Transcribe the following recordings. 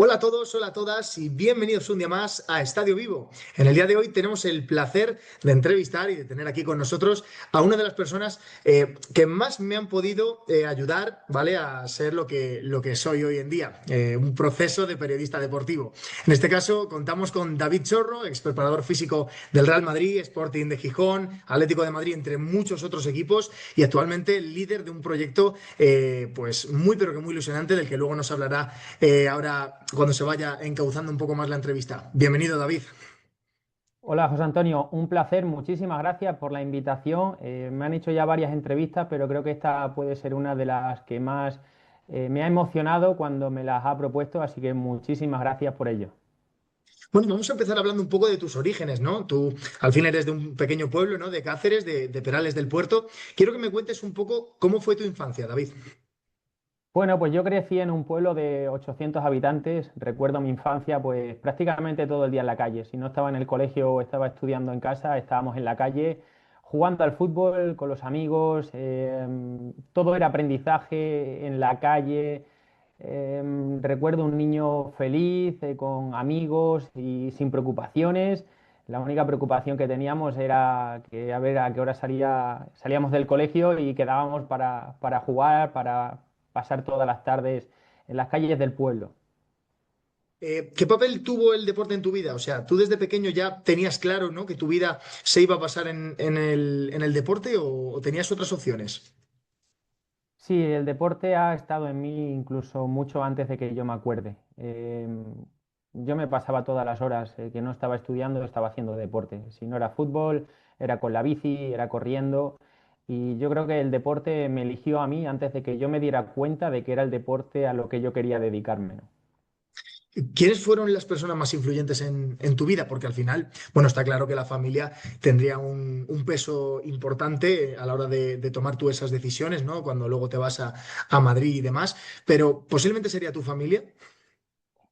Hola a todos, hola a todas y bienvenidos un día más a Estadio Vivo. En el día de hoy tenemos el placer de entrevistar y de tener aquí con nosotros a una de las personas que más me han podido ayudar, ¿vale? A ser lo que soy hoy en día, un proceso de periodista deportivo. En este caso contamos con David Chorro, ex preparador físico del Real Madrid, Sporting de Gijón, Atlético de Madrid, entre muchos otros equipos y actualmente líder de un proyecto pues muy pero que muy ilusionante del que luego nos hablará ahora cuando se vaya encauzando un poco más la entrevista. Bienvenido, David. Hola José Antonio, un placer, muchísimas gracias por la invitación. Me han hecho ya varias entrevistas, pero creo que esta puede ser una de las que más me ha emocionado cuando me las ha propuesto, así que muchísimas gracias por ello. Bueno, vamos a empezar hablando un poco de tus orígenes, ¿no? Tú al fin eres de un pequeño pueblo, ¿no? De Cáceres, de Perales del Puerto. Quiero que me cuentes un poco cómo fue tu infancia, David. Bueno, pues yo crecí en un pueblo de 800 habitantes. Recuerdo mi infancia, pues prácticamente todo el día en la calle. Si no estaba en el colegio o estaba estudiando en casa, estábamos en la calle jugando al fútbol con los amigos. Todo era aprendizaje en la calle. Recuerdo un niño feliz, con amigos y sin preocupaciones. La única preocupación que teníamos era que a ver a qué hora salíamos del colegio y quedábamos para jugar, para pasar todas las tardes en las calles del pueblo. ¿Qué papel tuvo el deporte en tu vida? O sea, ¿tú desde pequeño ya tenías claro, ¿no? Que tu vida se iba a pasar en el deporte o tenías otras opciones? Sí, el deporte ha estado en mí incluso mucho antes de que yo me acuerde. Yo me pasaba todas las horas que no estaba estudiando, estaba haciendo deporte. Si no era fútbol, era con la bici, era corriendo. Y yo creo que el deporte me eligió a mí antes de que yo me diera cuenta de que era el deporte a lo que yo quería dedicarme, ¿no? ¿Quiénes fueron las personas más influyentes en tu vida? Porque al final, bueno, está claro que la familia tendría un peso importante a la hora de tomar tú esas decisiones, ¿no? Cuando luego te vas a Madrid y demás, pero posiblemente sería tu familia.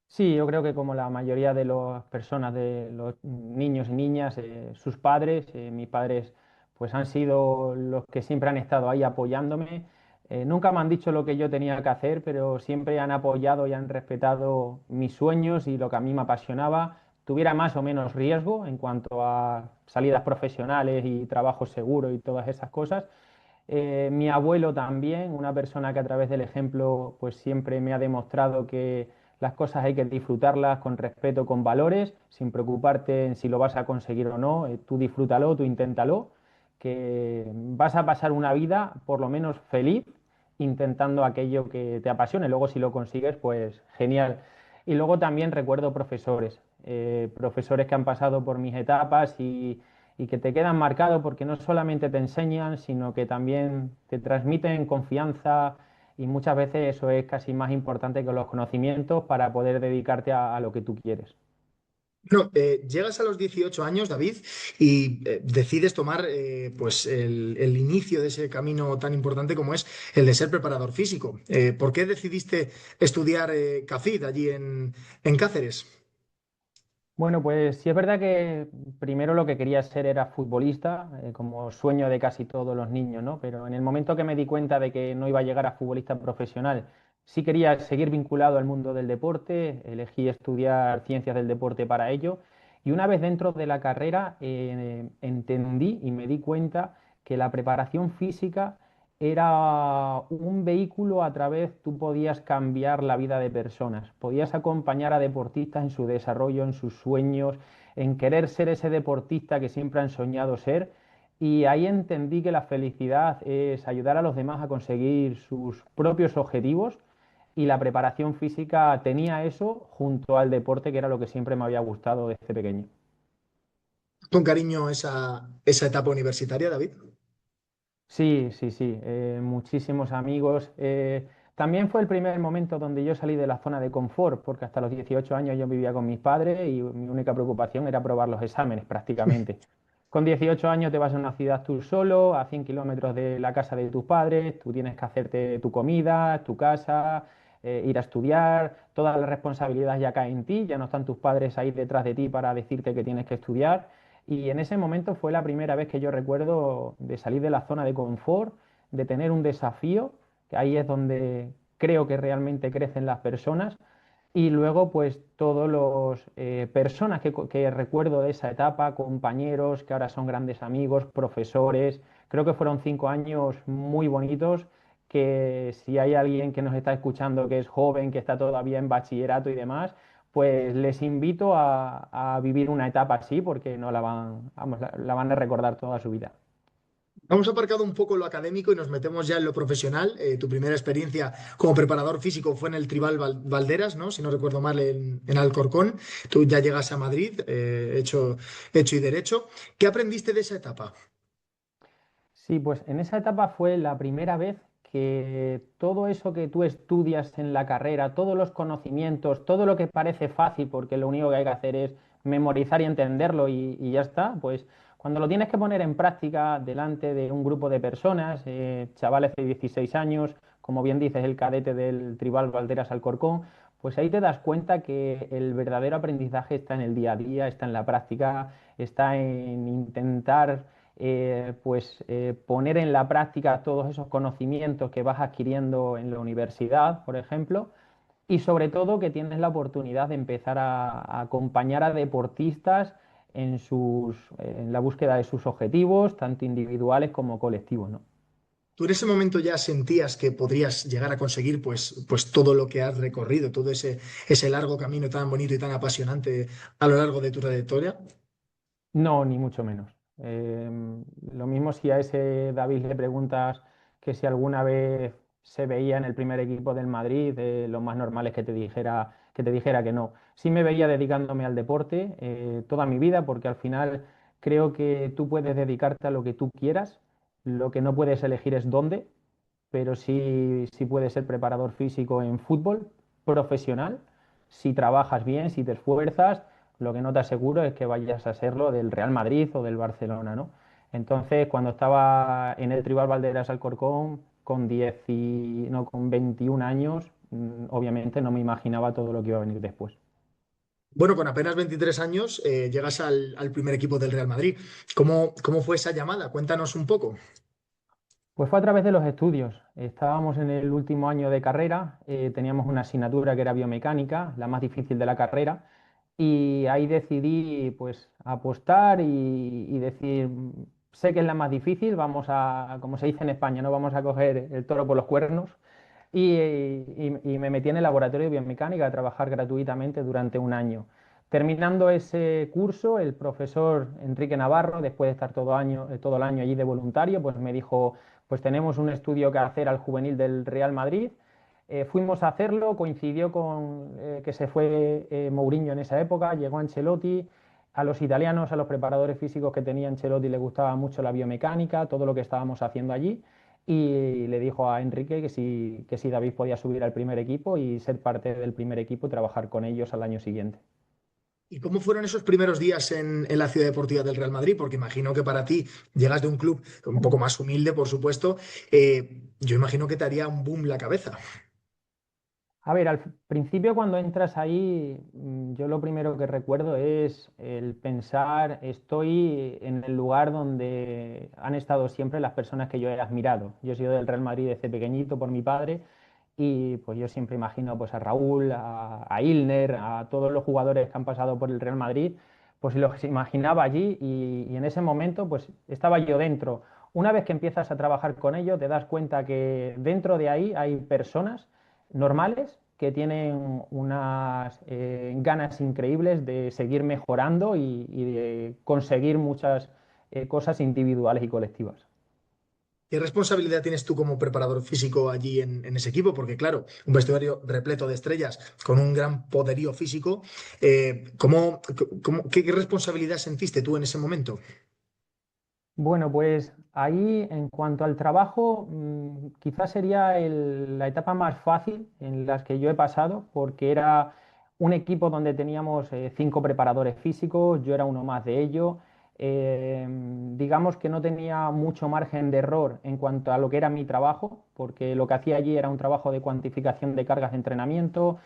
Sí, yo creo que como la mayoría de las personas, de los niños y niñas, sus padres, mis padres, pues han sido los que siempre han estado ahí apoyándome. Nunca me han dicho lo que yo tenía que hacer, pero siempre han apoyado y han respetado mis sueños y lo que a mí me apasionaba, tuviera más o menos riesgo en cuanto a salidas profesionales y trabajo seguro y todas esas cosas. Mi abuelo también, una persona que a través del ejemplo pues siempre me ha demostrado que las cosas hay que disfrutarlas con respeto, con valores, sin preocuparte en si lo vas a conseguir o no. Tú disfrútalo, tú inténtalo, que vas a pasar una vida por lo menos feliz intentando aquello que te apasione. Luego si lo consigues, pues genial. Y luego también recuerdo profesores, profesores que han pasado por mis etapas y que te quedan marcados porque no solamente te enseñan, sino que también te transmiten confianza y muchas veces eso es casi más importante que los conocimientos para poder dedicarte a lo que tú quieres. No, llegas a los 18 años, David, y decides tomar pues el inicio de ese camino tan importante como es el de ser preparador físico. ¿Por qué decidiste estudiar CAFID allí en Cáceres? Bueno, pues sí es verdad que primero lo que quería ser era futbolista, como sueño de casi todos los niños, ¿no? Pero en el momento que me di cuenta de que no iba a llegar a futbolista profesional, sí quería seguir vinculado al mundo del deporte, elegí estudiar ciencias del deporte para ello, y una vez dentro de la carrera entendí y me di cuenta que la preparación física era un vehículo a través, tú podías cambiar la vida de personas, podías acompañar a deportistas en su desarrollo, en sus sueños, en querer ser ese deportista que siempre han soñado ser. Y ahí entendí que la felicidad es ayudar a los demás a conseguir sus propios objetivos y la preparación física tenía eso junto al deporte, que era lo que siempre me había gustado desde pequeño. Con cariño esa etapa universitaria, David. Sí, sí, sí, muchísimos amigos. También fue el primer momento donde yo salí de la zona de confort, porque hasta los 18 años yo vivía con mis padres y mi única preocupación era aprobar los exámenes prácticamente. Con 18 años te vas a una ciudad tú solo, a 100 kilómetros de la casa de tus padres, tú tienes que hacerte tu comida, tu casa, ir a estudiar, toda la responsabilidad ya cae en ti, ya no están tus padres ahí detrás de ti para decirte que tienes que estudiar. Y en ese momento fue la primera vez que yo recuerdo de salir de la zona de confort, de tener un desafío, que ahí es donde creo que realmente crecen las personas. Y luego, pues, todos los personas que recuerdo de esa etapa, compañeros que ahora son grandes amigos, profesores. Creo que fueron 5 años muy bonitos, que si hay alguien que nos está escuchando que es joven, que está todavía en bachillerato y demás, pues les invito a vivir una etapa así porque no la van, vamos, la van a recordar toda su vida. Hemos aparcado un poco lo académico y nos metemos ya en lo profesional. Tu primera experiencia como preparador físico fue en el Tribal Valderas, ¿no? Si no recuerdo mal, en Alcorcón. Tú ya llegas a Madrid, hecho y derecho. ¿Qué aprendiste de esa etapa? Sí, pues en esa etapa fue la primera vez que todo eso que tú estudias en la carrera, todos los conocimientos, todo lo que parece fácil, porque lo único que hay que hacer es memorizar y entenderlo y ya está, pues cuando lo tienes que poner en práctica delante de un grupo de personas, chavales de 16 años, como bien dices, el cadete del Tribal Valderas Alcorcón, pues ahí te das cuenta que el verdadero aprendizaje está en el día a día, está en la práctica, está en intentar poner en la práctica todos esos conocimientos que vas adquiriendo en la universidad, por ejemplo, y sobre todo que tienes la oportunidad de empezar a acompañar a deportistas en la búsqueda de sus objetivos, tanto individuales como colectivos, ¿no? ¿Tú en ese momento ya sentías que podrías llegar a conseguir pues todo lo que has recorrido, todo ese largo camino tan bonito y tan apasionante a lo largo de tu trayectoria? No, ni mucho menos. Lo mismo si a ese David le preguntas que si alguna vez se veía en el primer equipo del Madrid, lo más normal es que te dijera que no. Sí me veía dedicándome al deporte toda mi vida, porque al final creo que tú puedes dedicarte a lo que tú quieras, lo que no puedes elegir es dónde, pero sí puedes ser preparador físico en fútbol profesional, si trabajas bien, si te esfuerzas. Lo que no te aseguro es que vayas a serlo del Real Madrid o del Barcelona, ¿no? Entonces, cuando estaba en el Tribal Valderas Alcorcón, con 10 no, con 21 años, obviamente no me imaginaba todo lo que iba a venir después. Bueno, con apenas 23 años llegas al primer equipo del Real Madrid. ¿Cómo fue esa llamada? Cuéntanos un poco. Pues fue a través de los estudios. Estábamos en el último año de carrera, teníamos una asignatura que era biomecánica, la más difícil de la carrera, y ahí decidí pues apostar y decir, sé que es la más difícil, vamos a, como se dice en España, no vamos a coger el toro por los cuernos, y me metí en el laboratorio de biomecánica a trabajar gratuitamente durante un año. Terminando ese curso, el profesor Enrique Navarro, después de estar todo el año allí de voluntario, pues me dijo, pues tenemos un estudio que hacer al juvenil del Real Madrid. Fuimos a hacerlo, coincidió con que se fue Mourinho en esa época, llegó Ancelotti. A los italianos, a los preparadores físicos que tenía Ancelotti les gustaba mucho la biomecánica, todo lo que estábamos haciendo allí, y le dijo a Enrique que si David podía subir al primer equipo y ser parte del primer equipo y trabajar con ellos al año siguiente. ¿Y cómo fueron esos primeros días en la ciudad deportiva del Real Madrid? Porque imagino que para ti llegas de un club un poco más humilde, por supuesto. Yo imagino que te haría un boom la cabeza. A ver, al principio cuando entras ahí, yo lo primero que recuerdo es el pensar, estoy en el lugar donde han estado siempre las personas que yo he admirado. Yo he sido del Real Madrid desde pequeñito por mi padre y pues yo siempre imagino pues a Raúl, a Ilner, a todos los jugadores que han pasado por el Real Madrid, pues los imaginaba allí y en ese momento pues estaba yo dentro. Una vez que empiezas a trabajar con ellos, te das cuenta que dentro de ahí hay personas normales que tienen unas ganas increíbles de seguir mejorando y de conseguir muchas cosas individuales y colectivas. ¿Qué responsabilidad tienes tú como preparador físico allí en ese equipo? Porque claro, un vestuario repleto de estrellas con un gran poderío físico. ¿Qué responsabilidad sentiste tú en ese momento? Bueno, pues ahí en cuanto al trabajo, quizás sería la etapa más fácil en las que yo he pasado, porque era un equipo donde teníamos 5 preparadores físicos, yo era uno más de ello. Digamos que no tenía mucho margen de error en cuanto a lo que era mi trabajo, porque lo que hacía allí era un trabajo de cuantificación de cargas de entrenamiento,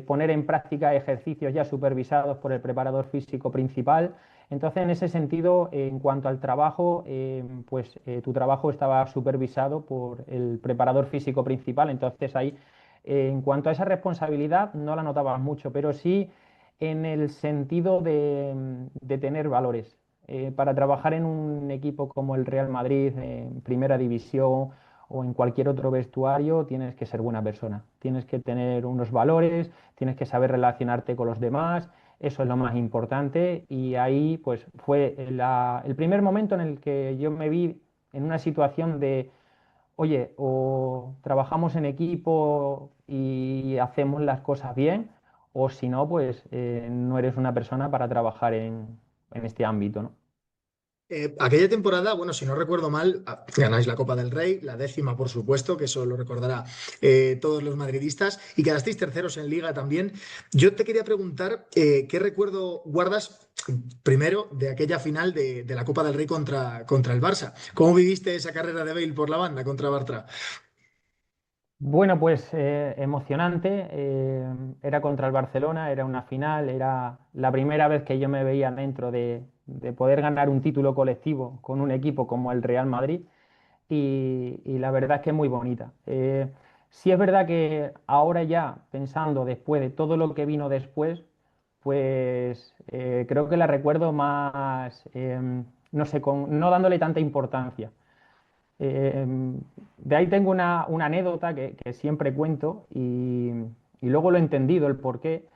poner en práctica ejercicios ya supervisados por el preparador físico principal. Entonces, en ese sentido, en cuanto al trabajo, pues tu trabajo estaba supervisado por el preparador físico principal. Entonces, ahí En cuanto a esa responsabilidad, no la notabas mucho, pero sí en el sentido de tener valores. Para trabajar en un equipo como el Real Madrid, en Primera División o en cualquier otro vestuario, tienes que ser buena persona. Tienes que tener unos valores, tienes que saber relacionarte con los demás. Eso es lo más importante y ahí pues fue el primer momento en el que yo me vi en una situación de, oye, o trabajamos en equipo y hacemos las cosas bien, o si no, pues no eres una persona para trabajar en este ámbito, ¿no? Aquella temporada, bueno, si no recuerdo mal, ganáis la Copa del Rey, la décima, por supuesto, que eso lo recordará todos los madridistas, y quedasteis terceros en Liga también. Yo te quería preguntar, ¿qué recuerdo guardas primero de aquella final de la Copa del Rey contra el Barça? ¿Cómo viviste esa carrera de Bale por la banda contra Bartra? Bueno, pues emocionante. Era contra el Barcelona, era una final, era la primera vez que yo me veía dentro de poder ganar un título colectivo con un equipo como el Real Madrid y la verdad es que es muy bonita. Sí es verdad que ahora ya, pensando después de todo lo que vino después, pues creo que la recuerdo más, no sé, no dándole tanta importancia. Eh, de ahí tengo una anécdota que siempre cuento y luego lo he entendido el porqué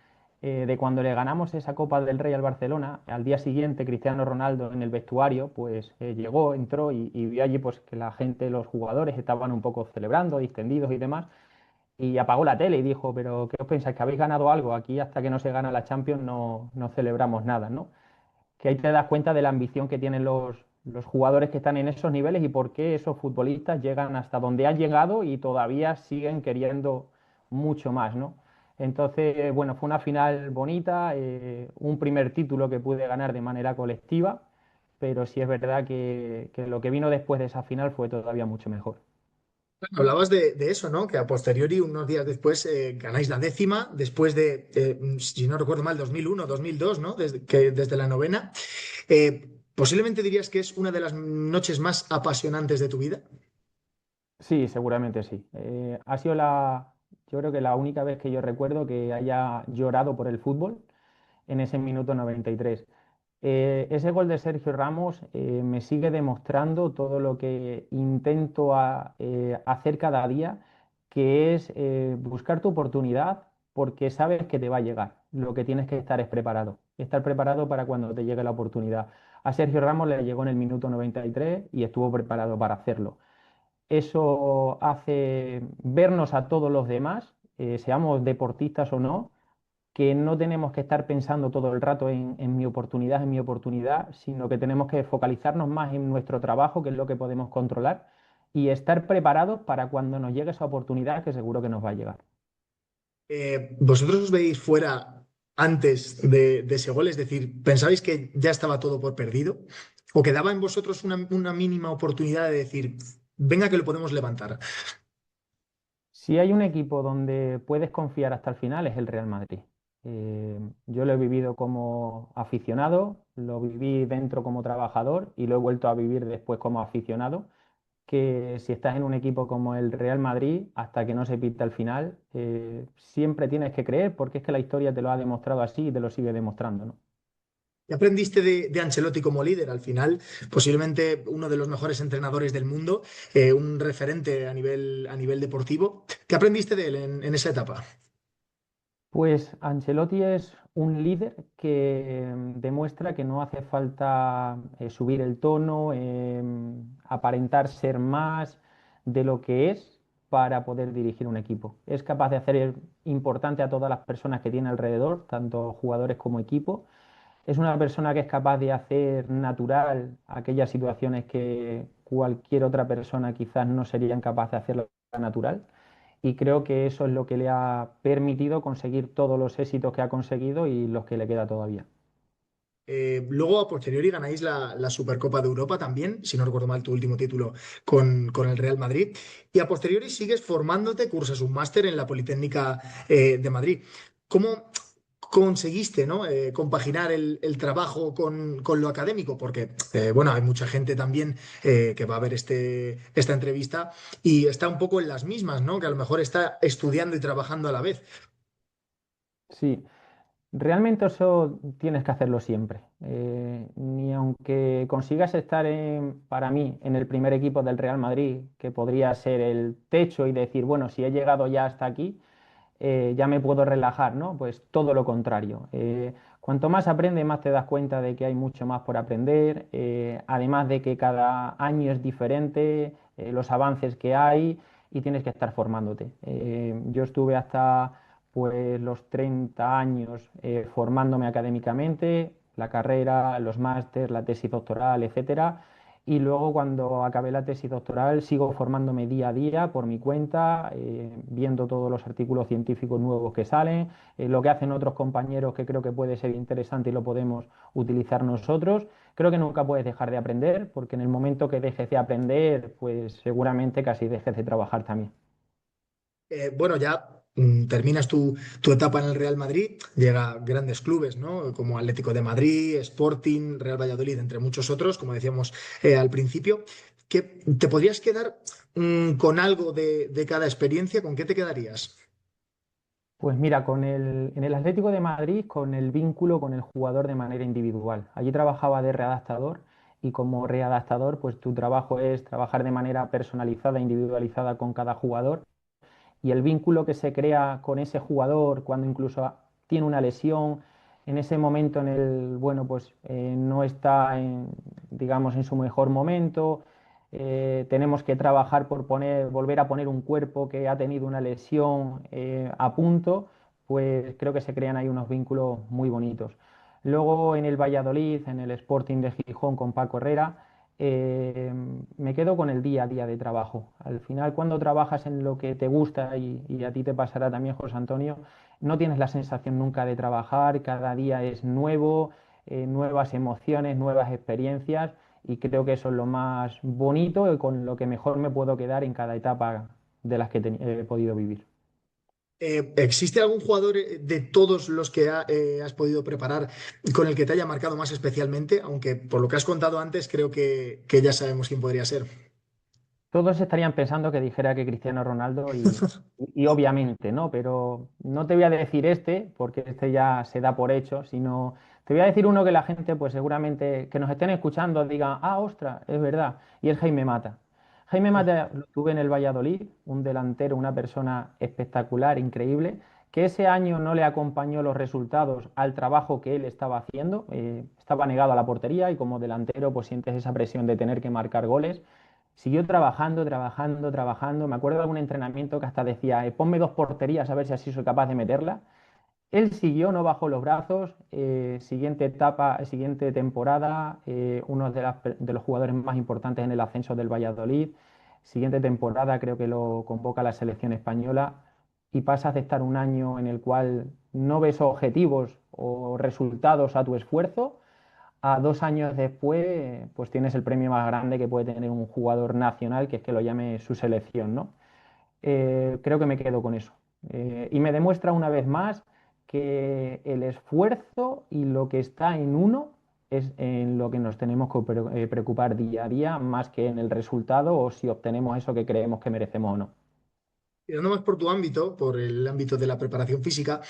de cuando le ganamos esa Copa del Rey al Barcelona. Al día siguiente, Cristiano Ronaldo en el vestuario, pues llegó, entró y vio allí pues que la gente, los jugadores estaban un poco celebrando, distendidos y demás. Y apagó la tele y dijo, pero ¿qué os pensáis? ¿Que habéis ganado algo? Aquí hasta que no se gana la Champions no celebramos nada, ¿no? Que ahí te das cuenta de la ambición que tienen los jugadores que están en esos niveles y por qué esos futbolistas llegan hasta donde han llegado y todavía siguen queriendo mucho más, ¿no? Entonces, bueno, fue una final bonita, un primer título que pude ganar de manera colectiva, pero sí es verdad que lo que vino después de esa final fue todavía mucho mejor. Hablabas de eso, ¿no? Que a posteriori, unos días después, ganáis la décima, después de, si no recuerdo mal, 2001, 2002, ¿no? Desde la novena. Posiblemente dirías que es una de las noches más apasionantes de tu vida. Sí, seguramente sí. Ha sido yo creo que la única vez que yo recuerdo que haya llorado por el fútbol en ese minuto 93. Ese gol de Sergio Ramos me sigue demostrando todo lo que intento hacer cada día, que es buscar tu oportunidad porque sabes que te va a llegar. Lo que tienes que estar es preparado. Estar preparado para cuando te llegue la oportunidad. A Sergio Ramos le llegó en el minuto 93 y estuvo preparado para hacerlo. Eso hace vernos a todos los demás, seamos deportistas o no, que no tenemos que estar pensando todo el rato en mi oportunidad, sino que tenemos que focalizarnos más en nuestro trabajo, que es lo que podemos controlar, y estar preparados para cuando nos llegue esa oportunidad, que seguro que nos va a llegar. ¿Vosotros os veis fuera antes de ese gol? Es decir, ¿pensabais que ya estaba todo por perdido? ¿O quedaba en vosotros una mínima oportunidad de decir, venga que lo podemos levantar? Si hay un equipo donde puedes confiar hasta el final es el Real Madrid. Yo lo he vivido como aficionado, lo viví dentro como trabajador y lo he vuelto a vivir después como aficionado, que si estás en un equipo como el Real Madrid, hasta que no se pita el final, siempre tienes que creer porque es que la historia te lo ha demostrado así y te lo sigue demostrando, ¿no? ¿Qué aprendiste de Ancelotti como líder? Al final, posiblemente uno de los mejores entrenadores del mundo, un referente a nivel deportivo. ¿Qué aprendiste de él en esa etapa? Pues Ancelotti es un líder que demuestra que no hace falta subir el tono, aparentar ser más de lo que es para poder dirigir un equipo. Es capaz de hacer importante a todas las personas que tiene alrededor, tanto jugadores como equipo. Es una persona que es capaz de hacer natural aquellas situaciones que cualquier otra persona quizás no serían capaces de hacerlo natural. Y creo que eso es lo que le ha permitido conseguir todos los éxitos que ha conseguido y los que le queda todavía. Luego, a posteriori, ganáis la Supercopa de Europa también, si no recuerdo mal, tu último título con el Real Madrid. Y a posteriori sigues formándote, cursas un máster en la Politécnica de Madrid. ¿Cómo, conseguiste, ¿no? Compaginar el trabajo con lo académico, porque, bueno, hay mucha gente también que va a ver esta entrevista y está un poco en las mismas, ¿no? Que a lo mejor está estudiando y trabajando a la vez. Sí, realmente eso tienes que hacerlo siempre. Ni aunque consigas estar para mí en el primer equipo del Real Madrid, que podría ser el techo y decir, bueno, si he llegado ya hasta aquí, ya me puedo relajar, ¿no? Pues todo lo contrario. Cuanto más aprendes, más te das cuenta de que hay mucho más por aprender, además de que cada año es diferente, los avances que hay y tienes que estar formándote. Yo estuve hasta pues los 30 años formándome académicamente, la carrera, los másters, la tesis doctoral, etcétera. Y luego cuando acabé la tesis doctoral sigo formándome día a día por mi cuenta, viendo todos los artículos científicos nuevos que salen, lo que hacen otros compañeros que creo que puede ser interesante y lo podemos utilizar nosotros. Creo que nunca puedes dejar de aprender, porque en el momento que dejes de aprender, pues seguramente casi dejes de trabajar también. Bueno, ya terminas tu etapa en el Real Madrid, llega grandes clubes, ¿no? Como Atlético de Madrid, Sporting, Real Valladolid, entre muchos otros, como decíamos al principio. ¿Que te podrías quedar con algo de cada experiencia? ¿Con qué te quedarías? Pues mira, en el Atlético de Madrid, con el vínculo con el jugador de manera individual. Allí trabajaba de readaptador y como readaptador, pues tu trabajo es trabajar de manera personalizada, individualizada con cada jugador y el vínculo que se crea con ese jugador cuando incluso tiene una lesión, en ese momento en el, bueno, pues no está digamos, en su mejor momento, tenemos que trabajar por volver a poner un cuerpo que ha tenido una lesión a punto, pues creo que se crean ahí unos vínculos muy bonitos. Luego en el Valladolid, en el Sporting de Gijón con Paco Herrera, eh, me quedo con el día a día de trabajo. Al final, cuando trabajas en lo que te gusta, y a ti te pasará también, José Antonio, no tienes la sensación nunca de trabajar, cada día es nuevo, nuevas emociones, nuevas experiencias, y creo que eso es lo más bonito y con lo que mejor me puedo quedar en cada etapa de las que he podido vivir. ¿Existe algún jugador de todos los que has podido preparar con el que te haya marcado más especialmente? Aunque por lo que has contado antes, creo que ya sabemos quién podría ser. Todos estarían pensando que dijera que Cristiano Ronaldo y obviamente, ¿no? Pero no te voy a decir este, porque este ya se da por hecho, sino te voy a decir uno que la gente, pues seguramente, que nos estén escuchando, diga, ah, ostras, es verdad, y es Jaime Mata. Jaime Mata lo tuve en el Valladolid, un delantero, una persona espectacular, increíble, que ese año no le acompañó los resultados al trabajo que él estaba haciendo, estaba negado a la portería y como delantero pues sientes esa presión de tener que marcar goles. Siguió trabajando, trabajando, trabajando. Me acuerdo de algún entrenamiento que hasta decía, ponme dos porterías a ver si así soy capaz de meterla. Él siguió, no bajó los brazos. Siguiente etapa, siguiente temporada, uno de los jugadores más importantes en el ascenso del Valladolid. Siguiente temporada creo que lo convoca la selección española y pasas de estar un año en el cual no ves objetivos o resultados a tu esfuerzo a 2 años después, pues tienes el premio más grande que puede tener un jugador nacional, que es que lo llame su selección, ¿no? Creo que me quedo con eso. Y me demuestra una vez más que el esfuerzo y lo que está en uno es en lo que nos tenemos que preocupar día a día, más que en el resultado o si obtenemos eso que creemos que merecemos o no. Tirando más por tu ámbito, por el ámbito de la preparación física,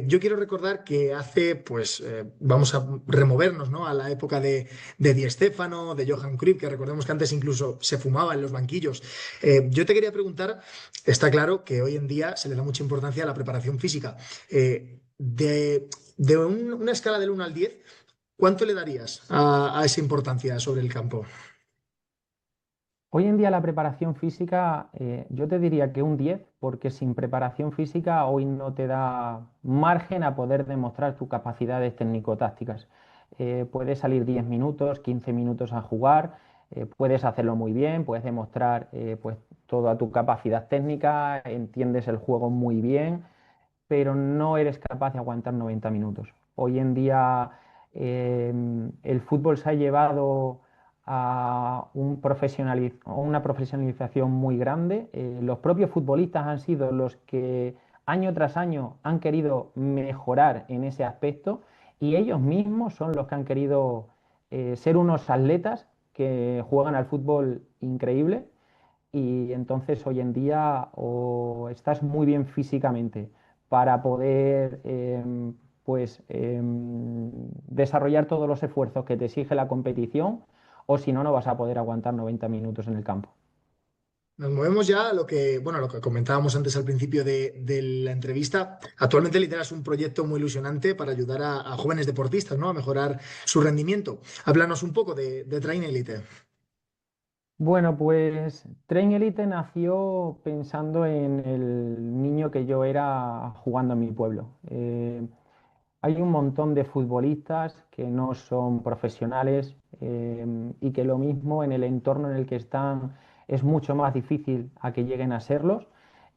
yo quiero recordar que hace, pues, vamos a removernos, ¿no? A la época de Di Stéfano, de Johan Cruyff, que recordemos que antes incluso se fumaba en los banquillos. Yo te quería preguntar, está claro que hoy en día se le da mucha importancia a la preparación física. De una escala del 1 al 10, ¿cuánto le darías a esa importancia sobre el campo? Hoy en día la preparación física, yo te diría que un 10, porque sin preparación física hoy no te da margen a poder demostrar tus capacidades técnico-tácticas. Puedes salir 10 minutos, 15 minutos a jugar, puedes hacerlo muy bien, puedes demostrar pues, toda tu capacidad técnica, entiendes el juego muy bien, pero no eres capaz de aguantar 90 minutos. Hoy en día el fútbol se ha llevado a una profesionalización muy grande. Los propios futbolistas han sido los que año tras año han querido mejorar en ese aspecto y ellos mismos son los que han querido ser unos atletas que juegan al fútbol increíble y entonces hoy en día o estás muy bien físicamente para poder desarrollar todos los esfuerzos que te exige la competición o si no, no vas a poder aguantar 90 minutos en el campo. Nos movemos ya a lo que, bueno, lo que comentábamos antes al principio de la entrevista. Actualmente lideras un proyecto muy ilusionante para ayudar a jóvenes deportistas, ¿no? A mejorar su rendimiento. Háblanos un poco de Train Elite. Bueno, pues Train Elite nació pensando en el niño que yo era jugando en mi pueblo. Hay un montón de futbolistas que no son profesionales y que lo mismo en el entorno en el que están es mucho más difícil a que lleguen a serlos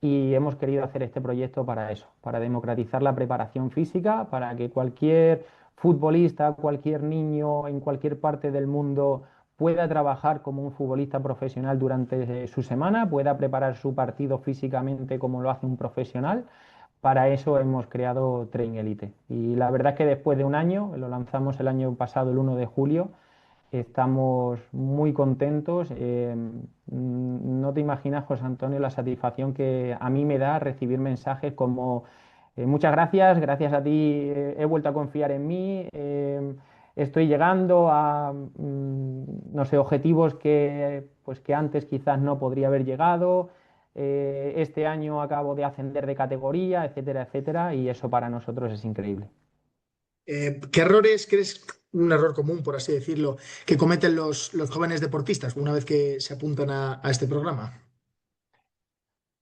y hemos querido hacer este proyecto para eso, para democratizar la preparación física, para que cualquier futbolista, cualquier niño en cualquier parte del mundo pueda trabajar como un futbolista profesional durante su semana, pueda preparar su partido físicamente como lo hace un profesional. Para eso hemos creado Train Elite. Y la verdad es que después de un año, lo lanzamos el año pasado, el 1 de julio, estamos muy contentos. No te imaginas, José Antonio, la satisfacción que a mí me da recibir mensajes como muchas gracias, gracias a ti he vuelto a confiar en mí, estoy llegando a, no sé, objetivos pues, que antes quizás no podría haber llegado. Este año acabo de ascender de categoría, etcétera, etcétera, y eso para nosotros es increíble. ¿Qué errores crees, un error común, por así decirlo, que cometen los jóvenes deportistas una vez que se apuntan a este programa?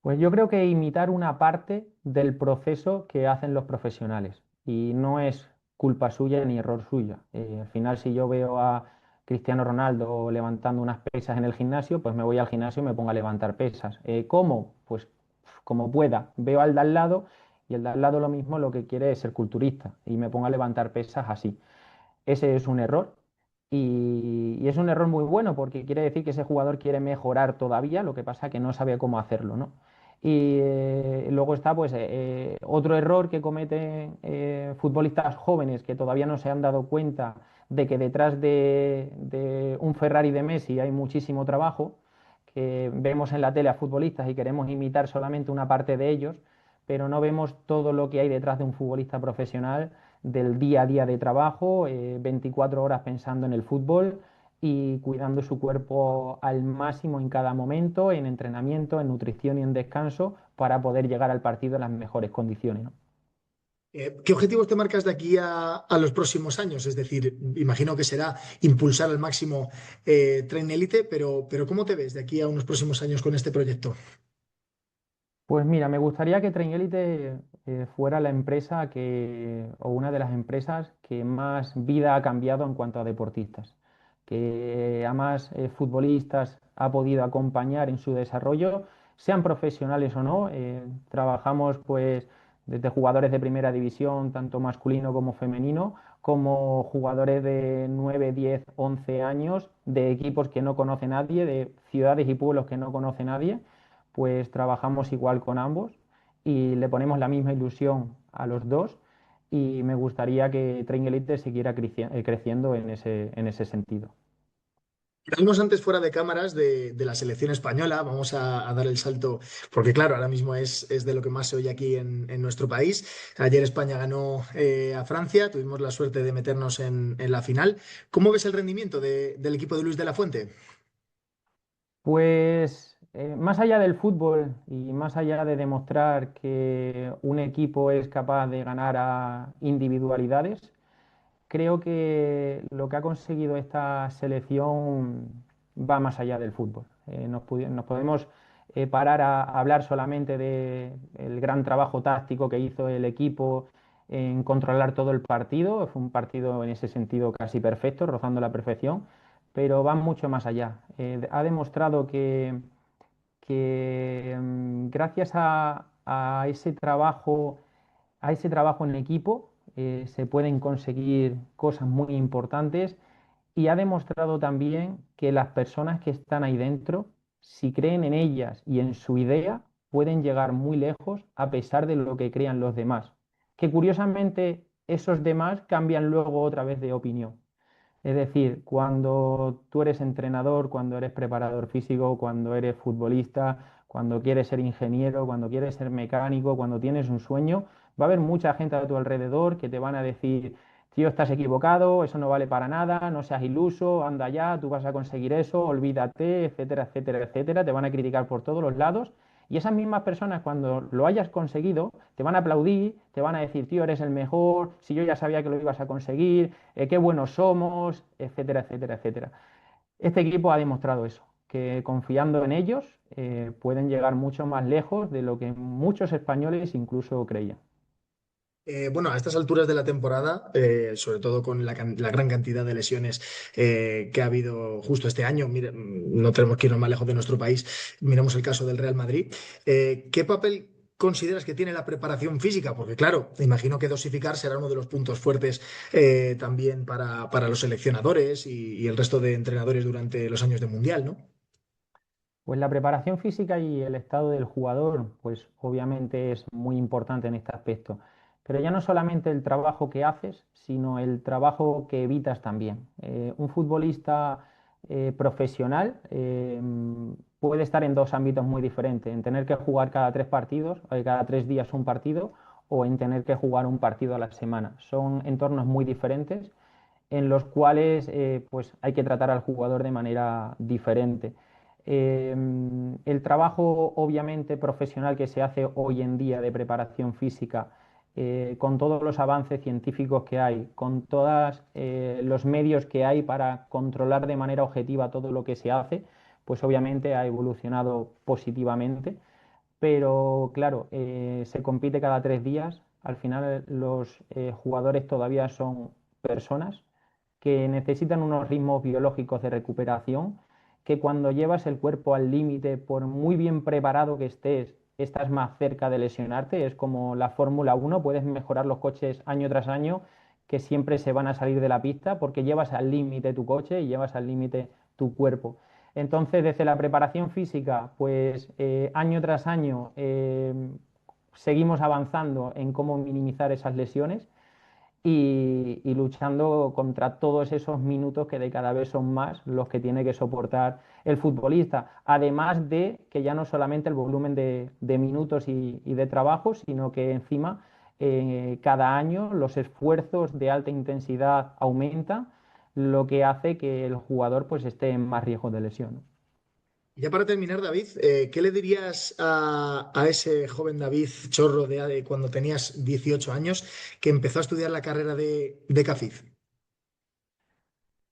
Pues yo creo que imitar una parte del proceso que hacen los profesionales y no es culpa suya ni error suya. Al final, si yo veo a Cristiano Ronaldo levantando unas pesas en el gimnasio, pues me voy al gimnasio y me pongo a levantar pesas. ¿Cómo? Pues como pueda. Veo al de al lado y el de al lado lo mismo lo que quiere es ser culturista y me pongo a levantar pesas así. Ese es un error. Y es un error muy bueno porque quiere decir que ese jugador quiere mejorar todavía, lo que pasa que no sabe cómo hacerlo, ¿no? Y luego está pues otro error que cometen futbolistas jóvenes que todavía no se han dado cuenta de que detrás de un Ferrari de Messi hay muchísimo trabajo, que vemos en la tele a futbolistas y queremos imitar solamente una parte de ellos, pero no vemos todo lo que hay detrás de un futbolista profesional del día a día de trabajo, 24 horas pensando en el fútbol y cuidando su cuerpo al máximo en cada momento, en entrenamiento, en nutrición y en descanso, para poder llegar al partido en las mejores condiciones, ¿no? ¿Qué objetivos te marcas de aquí a los próximos años? Es decir, imagino que será impulsar al máximo Train Elite, pero ¿cómo te ves de aquí a unos próximos años con este proyecto? Pues mira, me gustaría que Trainelite fuera la empresa o una de las empresas que más vida ha cambiado en cuanto a deportistas, que a más futbolistas ha podido acompañar en su desarrollo, sean profesionales o no. Trabajamos pues desde jugadores de primera división, tanto masculino como femenino, como jugadores de 9, 10, 11 años, de equipos que no conoce nadie, de ciudades y pueblos que no conoce nadie pues trabajamos igual con ambos y le ponemos la misma ilusión a los dos y me gustaría que Train Elite siguiera creciendo en ese sentido. Hablamos antes fuera de cámaras de la selección española, vamos a dar el salto, porque claro, ahora mismo es de lo que más se oye aquí en nuestro país. Ayer España ganó a Francia, tuvimos la suerte de meternos en la final. ¿Cómo ves el rendimiento del equipo de Luis de la Fuente? Pues más allá del fútbol y más allá de demostrar que un equipo es capaz de ganar a individualidades, creo que lo que ha conseguido esta selección va más allá del fútbol. Nos podemos parar a hablar solamente del gran trabajo táctico que hizo el equipo en controlar todo el partido. Fue un partido en ese sentido casi perfecto, rozando la perfección, pero va mucho más allá. Ha demostrado que gracias a ese trabajo en equipo se pueden conseguir cosas muy importantes y ha demostrado también que las personas que están ahí dentro, si creen en ellas y en su idea, pueden llegar muy lejos a pesar de lo que crean los demás. Que curiosamente esos demás cambian luego otra vez de opinión. Es decir, cuando tú eres entrenador, cuando eres preparador físico, cuando eres futbolista, cuando quieres ser ingeniero, cuando quieres ser mecánico, cuando tienes un sueño, va a haber mucha gente a tu alrededor que te van a decir, tío, estás equivocado, eso no vale para nada, no seas iluso, anda ya, tú vas a conseguir eso, olvídate, etcétera, etcétera, etcétera. Te van a criticar por todos los lados. Y esas mismas personas, cuando lo hayas conseguido, te van a aplaudir, te van a decir, tío, eres el mejor, si yo ya sabía que lo ibas a conseguir, qué buenos somos, etcétera, etcétera, etcétera. Este equipo ha demostrado eso, que confiando en ellos pueden llegar mucho más lejos de lo que muchos españoles incluso creían. Bueno, a estas alturas de la temporada, sobre todo con la gran cantidad de lesiones que ha habido justo este año, mire, no tenemos que irnos más lejos de nuestro país, miramos el caso del Real Madrid. ¿Qué papel consideras que tiene la preparación física? Porque claro, me imagino que dosificar será uno de los puntos fuertes también para los seleccionadores y el resto de entrenadores durante los años de Mundial, ¿no? Pues la preparación física y el estado del jugador, pues obviamente es muy importante en este aspecto. Pero ya no solamente el trabajo que haces, sino el trabajo que evitas también. Un futbolista profesional puede estar en dos ámbitos muy diferentes, en tener que jugar cada 3 partidos, cada 3 días un partido, o en tener que jugar un partido a la semana. Son entornos muy diferentes en los cuales pues hay que tratar al jugador de manera diferente. Eh, el trabajo obviamente profesional que se hace hoy en día de preparación física, con todos los avances científicos que hay, con todos los medios que hay para controlar de manera objetiva todo lo que se hace, pues obviamente ha evolucionado positivamente. Pero claro, se compite cada 3 días. Al final los jugadores todavía son personas que necesitan unos ritmos biológicos de recuperación, que cuando llevas el cuerpo al límite, por muy bien preparado que estés, estás más cerca de lesionarte. Es como la Fórmula 1, puedes mejorar los coches año tras año, que siempre se van a salir de la pista porque llevas al límite tu coche y llevas al límite tu cuerpo. Entonces, desde la preparación física, pues año tras año seguimos avanzando en cómo minimizar esas lesiones y luchando contra todos esos minutos que de cada vez son más los que tiene que soportar el futbolista. Además de que ya no solamente el volumen de minutos y de trabajo, sino que encima cada año los esfuerzos de alta intensidad aumentan, lo que hace que el jugador pues esté en más riesgo de lesión. Ya para terminar, David, ¿qué le dirías a ese joven David Chorro de cuando tenías 18 años que empezó a estudiar la carrera de CAFID?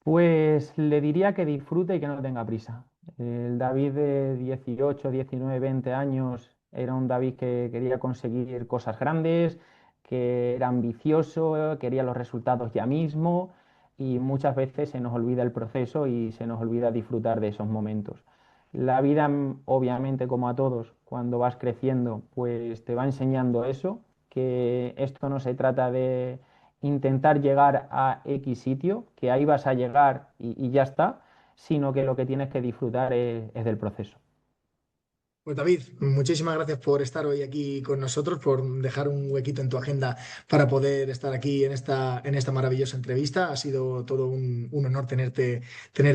Pues le diría que disfrute y que no tenga prisa. El David de 18, 19, 20 años era un David que quería conseguir cosas grandes, que era ambicioso, quería los resultados ya mismo y muchas veces se nos olvida el proceso y se nos olvida disfrutar de esos momentos. La vida, obviamente, como a todos, cuando vas creciendo, pues te va enseñando eso, que esto no se trata de intentar llegar a X sitio, que ahí vas a llegar y ya está, sino que lo que tienes que disfrutar es del proceso. Pues David, muchísimas gracias por estar hoy aquí con nosotros, por dejar un huequito en tu agenda para poder estar aquí en esta maravillosa entrevista. Ha sido todo un honor tenerte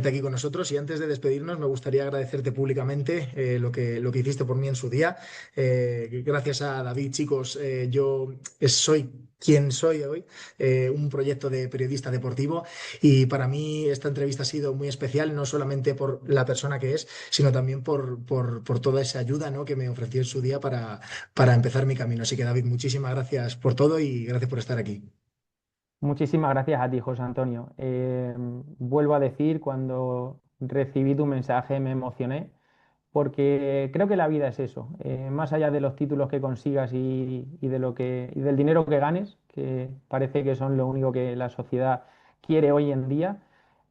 aquí con nosotros. Y antes de despedirnos, me gustaría agradecerte públicamente lo que hiciste por mí en su día. Gracias a David, chicos, yo soy quien soy hoy, un proyecto de periodista deportivo. Y para mí esta entrevista ha sido muy especial, no solamente por la persona que es, sino también por toda esa ayuda, ¿no?, que me ofreció en su día para empezar mi camino. Así que David, muchísimas gracias por todo y gracias por estar aquí. Muchísimas gracias a ti, José Antonio. Vuelvo a decir, cuando recibí tu mensaje me emocioné, porque creo que la vida es eso. Más allá de los títulos que consigas y de y del dinero que ganes, que parece que son lo único que la sociedad quiere hoy en día,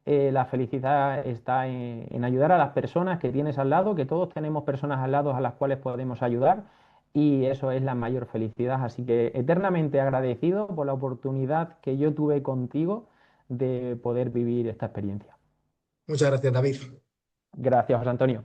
la felicidad está en ayudar a las personas que tienes al lado, que todos tenemos personas al lado a las cuales podemos ayudar, y eso es la mayor felicidad. Así que eternamente agradecido por la oportunidad que yo tuve contigo de poder vivir esta experiencia. Muchas gracias, David. Gracias, José Antonio.